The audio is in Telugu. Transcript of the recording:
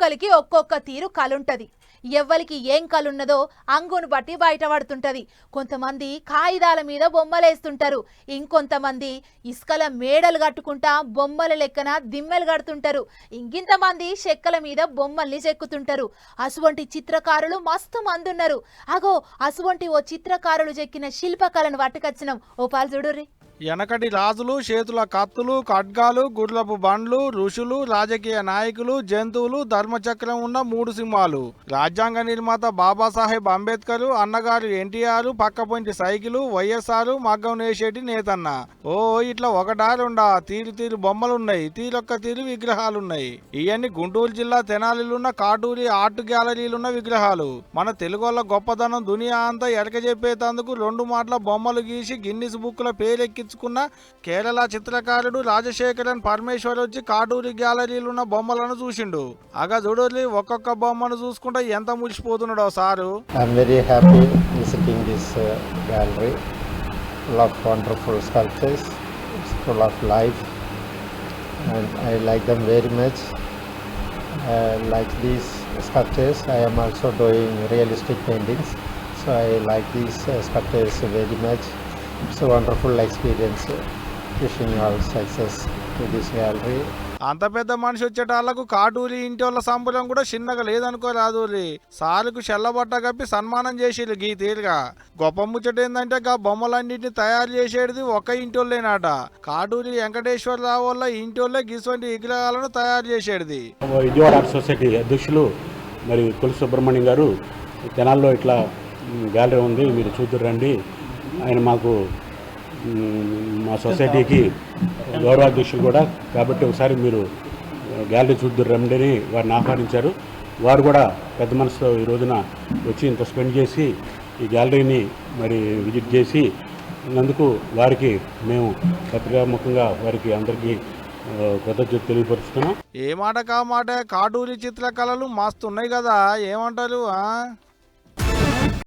ఒక్కొక్కరికి ఒక్కొక్క తీరు కలుంటది. ఎవ్వరికి ఏం కలున్నదో అంగును బట్టి బయటపడుతుంటది. కొంతమంది కాగితాల మీద బొమ్మలేస్తుంటారు, ఇంకొంతమంది ఇసుకల మేడలు కట్టుకుంటా బొమ్మల లెక్కన దిమ్మెలు కడుతుంటారు, ఇంకింతమంది చెక్కల మీద బొమ్మల్ని చెక్కుతుంటారు. అసువంటి చిత్రకారులు మస్తు మంది ఉన్నారు. అగో అసువంటి ఓ చిత్రకారులు చెక్కిన శిల్పకళను పట్టుకొచ్చినాం. ఓ పాలు చూడుర్రి. వెనకటి రాజులు చేతుల కత్తులు ఖడ్గాలు గుర్రపు బండ్లు ఋషులు రాజకీయ నాయకులు జంతువులు ధర్మచక్రం ఉన్న 3 సింహాలు రాజ్యాంగ నిర్మాత బాబాసాహెబ్ అంబేద్కర్ అన్నగారు ఎన్టీఆర్ పక్కపొంటి సైకిలు వైఎస్ఆర్ మగ్గం నేసేటి నేతన్న. ఓ ఇట్లా ఒకటా రెండా తీరు తీరు బొమ్మలున్నాయి, తీరొక్క తీరు విగ్రహాలున్నాయి. ఇవన్నీ గుంటూరు జిల్లా తెనాలిలున్న కాటూరి ఆర్ట్ గ్యాలరీలున్న విగ్రహాలు. మన తెలుగోళ్ళ గొప్పదనం దునియా అంతా ఎడకజెప్పేందుకు 2 మాటల బొమ్మలు గీసి గిన్నిస్ బుక్ల పేరెక్కి కేరళ చిత్రకారుడు రాజశేఖరన్ పరమేశ్వర్ వచ్చి కాటూరి గ్యాలరీలో ఉన్న బొమ్మలను చూసిండు. అగా చూడలి ఒక్కొక్క బొమ్మను చూసుకుంటే ఎంత మురిసిపోతున్నాడో సారు. I am very happy visiting this gallery. Full of wonderful sculptures, full of life, and I like them very much. Like these sculptures, I am also doing realistic paintings, so I like these sculptures very much. It's a wonderful experience. Wishing you all success to this gallery. అంత పెద్ద మనిషి వచ్చేటాళ్లకు కాటూరి ఇంటి వాళ్ళ సంబరం కూడా చిన్నగా లేదనుకోరాదు. సారుకు చెల్లబట్ట కప్పి సన్మానం చేసిరు. గీ తీరుగా గొప్ప ముచ్చట ఏంటంటే గా బొమ్మలన్నింటినీ తయారు చేసేది ఒక ఇంటోళ్ళేనాట. కాటూరి వెంకటేశ్వరరావు వల్ల ఇంటోళ్ళే గిసువంటి విగ్రహాలను తయారు చేసేది. విజయవాడ ఆర్ట్ సొసైటీ అధ్యక్షులు మరి కొలి సుబ్రహ్మణ్యం గారు తెనాల్లో ఇట్లా గ్యాలరీ ఉంది, మీరు చూద్దురండి. ఆయన మాకు మా సొసైటీకి గౌరవాధ్యక్షులు కూడా, కాబట్టి ఒకసారి మీరు గ్యాలరీ చూద్దరు రండి అని వారిని ఆహ్వానించారు. వారు కూడా పెద్ద మనసుతో ఈ రోజున వచ్చి ఇంత స్పెండ్ చేసి ఈ గ్యాలరీని మరి విజిట్ చేసి నందుకు వారికి మేము పత్రికాముఖంగా వారికి అందరికీ కృతజ్ఞతలు తెలియపరుస్తున్నాం. ఏ మాట కా మాట కాటూరి చిత్రకళలు మస్తు ఉన్నాయి కదా, ఏమంటారు?